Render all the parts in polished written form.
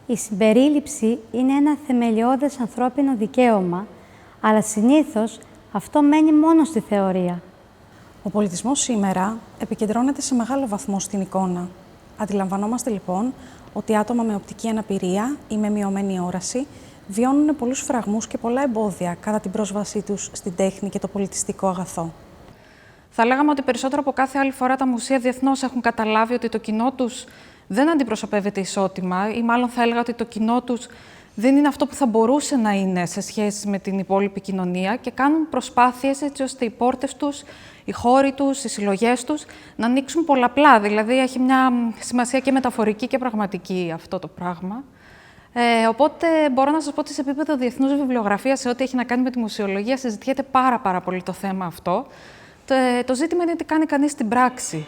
Η συμπερίληψη είναι ένα θεμελιώδες ανθρώπινο δικαίωμα, αλλά συνήθως αυτό μένει μόνο στη θεωρία. Ο πολιτισμός σήμερα επικεντρώνεται σε μεγάλο βαθμό στην εικόνα. Αντιλαμβανόμαστε λοιπόν ότι άτομα με οπτική αναπηρία ή με μειωμένη όραση βιώνουν πολλούς φραγμούς και πολλά εμπόδια κατά την πρόσβασή τους στην τέχνη και το πολιτιστικό αγαθό. Θα λέγαμε ότι περισσότερο από κάθε άλλη φορά τα μουσεία διεθνώς έχουν καταλάβει ότι το κοινό τους δεν αντιπροσωπεύεται ισότιμα, ή μάλλον θα έλεγα ότι το κοινό τους δεν είναι αυτό που θα μπορούσε να είναι σε σχέση με την υπόλοιπη κοινωνία και κάνουν προσπάθειες έτσι ώστε οι πόρτες τους, οι χώροι τους, οι συλλογές τους να ανοίξουν πολλαπλά. Δηλαδή έχει μια σημασία και μεταφορική και πραγματική αυτό το πράγμα. Οπότε μπορώ να σας πω ότι σε επίπεδο διεθνούς βιβλιογραφίας, σε ό,τι έχει να κάνει με τη μουσεολογία, συζητιέται πάρα πολύ το θέμα αυτό. Το ζήτημα είναι τι κάνει κανείς στην πράξη.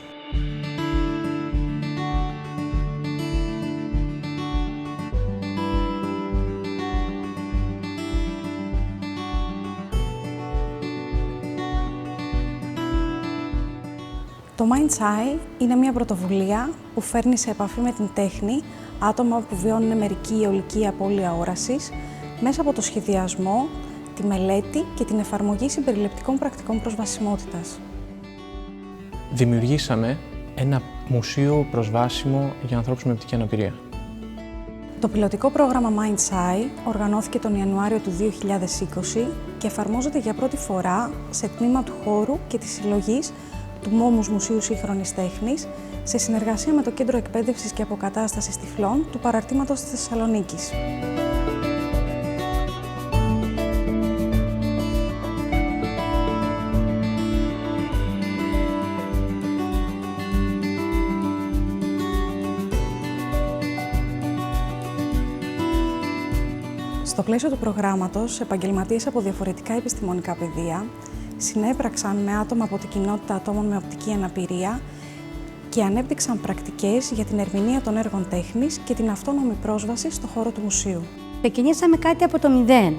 Το Mind's Eye είναι μια πρωτοβουλία που φέρνει σε επαφή με την τέχνη άτομα που βιώνουν μερική ή ολική απώλεια όρασης μέσα από το σχεδιασμό, τη μελέτη και την εφαρμογή συμπεριληπτικών πρακτικών προσβασιμότητας. Δημιουργήσαμε ένα μουσείο προσβάσιμο για ανθρώπους με οπτική αναπηρία. Το πιλωτικό πρόγραμμα Mind's Eye οργανώθηκε τον Ιανουάριο του 2020 και εφαρμόζεται για πρώτη φορά σε τμήμα του χώρου και της συλλογής του Μόμους Μουσείου Σύγχρονης Τέχνης, σε συνεργασία με το Κέντρο Εκπαίδευσης και Αποκατάστασης Τυφλών του Παραρτήματος της Θεσσαλονίκης. Στο πλαίσιο του προγράμματος, επαγγελματίες από διαφορετικά επιστημονικά πεδία συνέπραξαν με άτομα από την κοινότητα ατόμων με οπτική αναπηρία και ανέπτυξαν πρακτικές για την ερμηνεία των έργων τέχνης και την αυτόνομη πρόσβαση στο χώρο του μουσείου. Ξεκινήσαμε κάτι από το μηδέν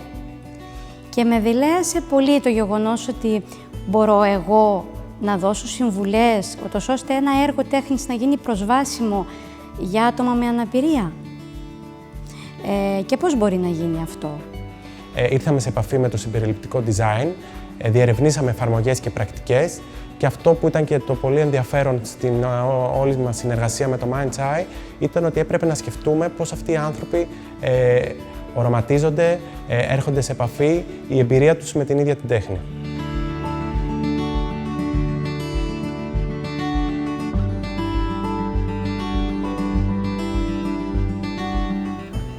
και με δειλέασε πολύ το γεγονός ότι μπορώ εγώ να δώσω συμβουλές, ώστε ένα έργο τέχνης να γίνει προσβάσιμο για άτομα με αναπηρία. Και πώς μπορεί να γίνει αυτό. Ήρθαμε σε επαφή με το συμπεριληπτικό design, διερευνήσαμε εφαρμογές και πρακτικές και αυτό που ήταν και το πολύ ενδιαφέρον στην όλη μας συνεργασία με το Mind's Eye ήταν ότι έπρεπε να σκεφτούμε πώς αυτοί οι άνθρωποι οραματίζονται, έρχονται σε επαφή, η εμπειρία τους με την ίδια την τέχνη.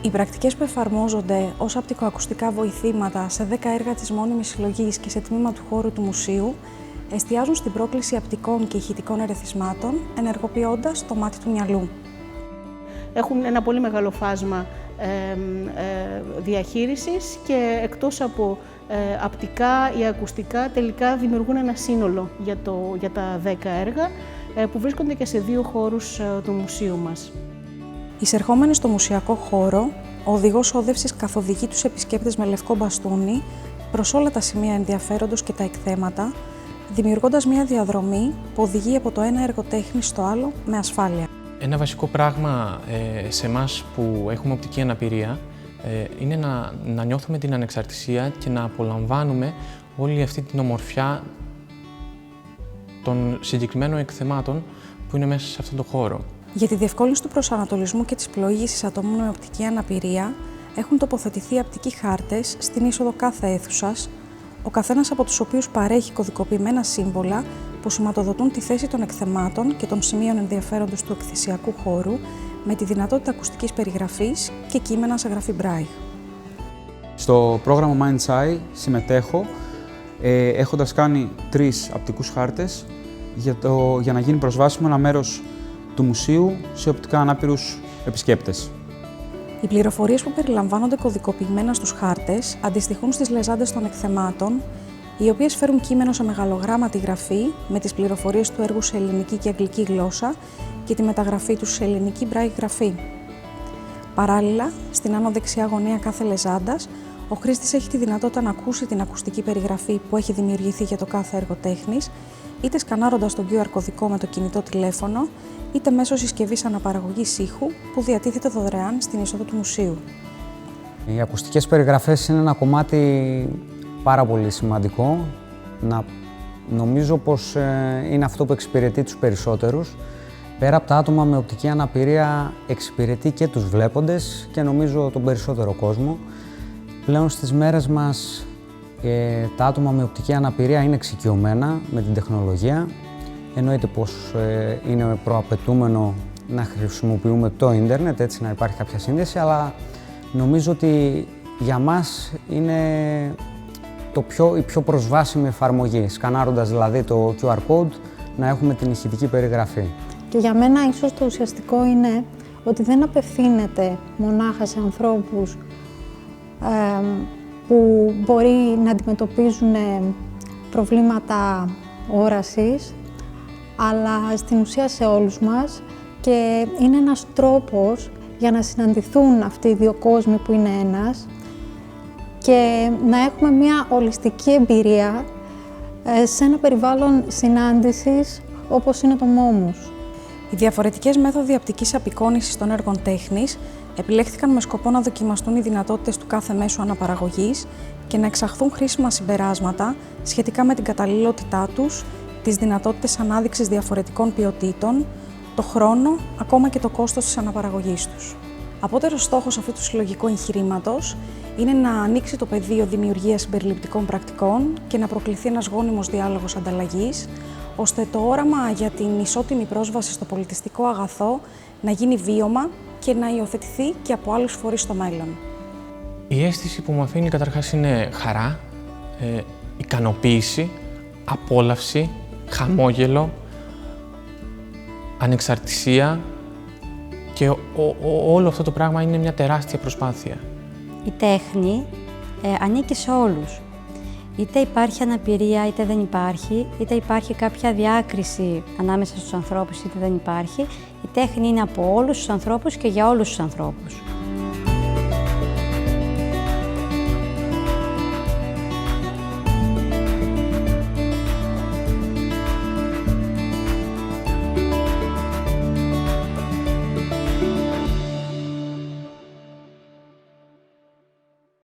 Οι πρακτικές που εφαρμόζονται ως οπτικοακουστικά βοηθήματα σε 10 έργα της μόνιμης συλλογής και σε τμήμα του χώρου του μουσείου εστιάζουν στην πρόκληση απτικών και ηχητικών ερεθισμάτων, ενεργοποιώντας το μάτι του μυαλού. Έχουν ένα πολύ μεγάλο φάσμα διαχείρισης και εκτός από απτικά ή ακουστικά τελικά δημιουργούν ένα σύνολο για τα 10 έργα που βρίσκονται και σε 2 χώρους του μουσείου μας. Εισερχόμενοι στο μουσιακό χώρο, ο οδηγός όδευσης καθοδηγεί τους επισκέπτες με λευκό μπαστούνι προς όλα τα σημεία ενδιαφέροντος και τα εκθέματα, δημιουργώντας μια διαδρομή που οδηγεί από το ένα έργο τέχνης στο άλλο με ασφάλεια. Ένα βασικό πράγμα σε εμάς που έχουμε οπτική αναπηρία είναι να νιώθουμε την ανεξαρτησία και να απολαμβάνουμε όλη αυτή την ομορφιά των συγκεκριμένων εκθεμάτων που είναι μέσα σε αυτόν τον χώρο. Για τη διευκόλυνση του προσανατολισμού και της πλοήγησης ατόμων με οπτική αναπηρία έχουν τοποθετηθεί απτικοί χάρτες στην είσοδο κάθε αίθουσας, ο καθένας από τους οποίους παρέχει κωδικοποιημένα σύμβολα που σηματοδοτούν τη θέση των εκθεμάτων και των σημείων ενδιαφέροντος του εκθεσιακού χώρου με τη δυνατότητα ακουστικής περιγραφής και κείμενα σε γραφή Braille. Στο πρόγραμμα Mind's Eye συμμετέχω έχοντας κάνει 3 απτικούς χάρτες για να γίνει προσβάσιμο ένα μέρος του μουσείου σε οπτικά ανάπηρους επισκέπτες. Οι πληροφορίες που περιλαμβάνονται κωδικοποιημένα στους χάρτες αντιστοιχούν στις λεζάντες των εκθεμάτων, οι οποίες φέρουν κείμενο σε μεγαλογράμματη γραφή με τις πληροφορίες του έργου σε ελληνική και αγγλική γλώσσα και τη μεταγραφή του σε ελληνική Braille γραφή. Παράλληλα, στην άνω δεξιά γωνία κάθε λεζάντας, ο χρήστης έχει τη δυνατότητα να ακούσει την ακουστική περιγραφή που έχει δημιουργηθεί για το κάθε έργο τέχνης είτε σκανάροντας τον QR κωδικό με το κινητό τηλέφωνο, είτε μέσω συσκευής αναπαραγωγής ήχου που διατίθεται δωρεάν στην είσοδο του μουσείου. Οι ακουστικές περιγραφές είναι ένα κομμάτι πάρα πολύ σημαντικό. Νομίζω πως είναι αυτό που εξυπηρετεί τους περισσότερους. Πέρα από τα άτομα με οπτική αναπηρία, εξυπηρετεί και τους βλέποντες και νομίζω τον περισσότερο κόσμο. Πλέον στις μέρες μας τα άτομα με οπτική αναπηρία είναι εξοικειωμένα με την τεχνολογία. Εννοείται πως είναι προαπαιτούμενο να χρησιμοποιούμε το ίντερνετ, έτσι να υπάρχει κάποια σύνδεση, αλλά νομίζω ότι για μας είναι η πιο προσβάσιμη εφαρμογή, σκανάροντας δηλαδή το QR code, να έχουμε την ηχητική περιγραφή. Και για μένα ίσως το ουσιαστικό είναι ότι δεν απευθύνεται μονάχα σε ανθρώπους που μπορεί να αντιμετωπίζουν προβλήματα όρασης, αλλά στην ουσία σε όλους μας, και είναι ένας τρόπος για να συναντηθούν αυτοί οι δύο κόσμοι που είναι ένας και να έχουμε μια ολιστική εμπειρία σε ένα περιβάλλον συνάντησης όπως είναι το Momus. Οι διαφορετικές μέθοδοι απτικής απεικόνησης των έργων τέχνης επιλέχθηκαν με σκοπό να δοκιμαστούν οι δυνατότητες του κάθε μέσου αναπαραγωγής και να εξαχθούν χρήσιμα συμπεράσματα σχετικά με την καταλληλότητά τους, τις δυνατότητες ανάδειξης διαφορετικών ποιοτήτων, το χρόνο, ακόμα και το κόστος της αναπαραγωγής τους. Απότερος στόχος αυτού του συλλογικού εγχειρήματος είναι να ανοίξει το πεδίο δημιουργίας συμπεριληπτικών πρακτικών και να προκληθεί ένας γόνιμος διάλογος ανταλλαγής, ώστε το όραμα για την ισότιμη πρόσβαση στο πολιτιστικό αγαθό να γίνει βίωμα και να υιοθετηθεί και από άλλους φορείς στο μέλλον. Η αίσθηση που μου αφήνει καταρχάς είναι χαρά, ικανοποίηση, απόλαυση, χαμόγελο, ανεξαρτησία και όλο αυτό το πράγμα είναι μια τεράστια προσπάθεια. Η τέχνη ανήκει σε όλους. Είτε υπάρχει αναπηρία είτε δεν υπάρχει, είτε υπάρχει κάποια διάκριση ανάμεσα στους ανθρώπους είτε δεν υπάρχει. Η τέχνη είναι από όλους τους ανθρώπους και για όλους τους ανθρώπους.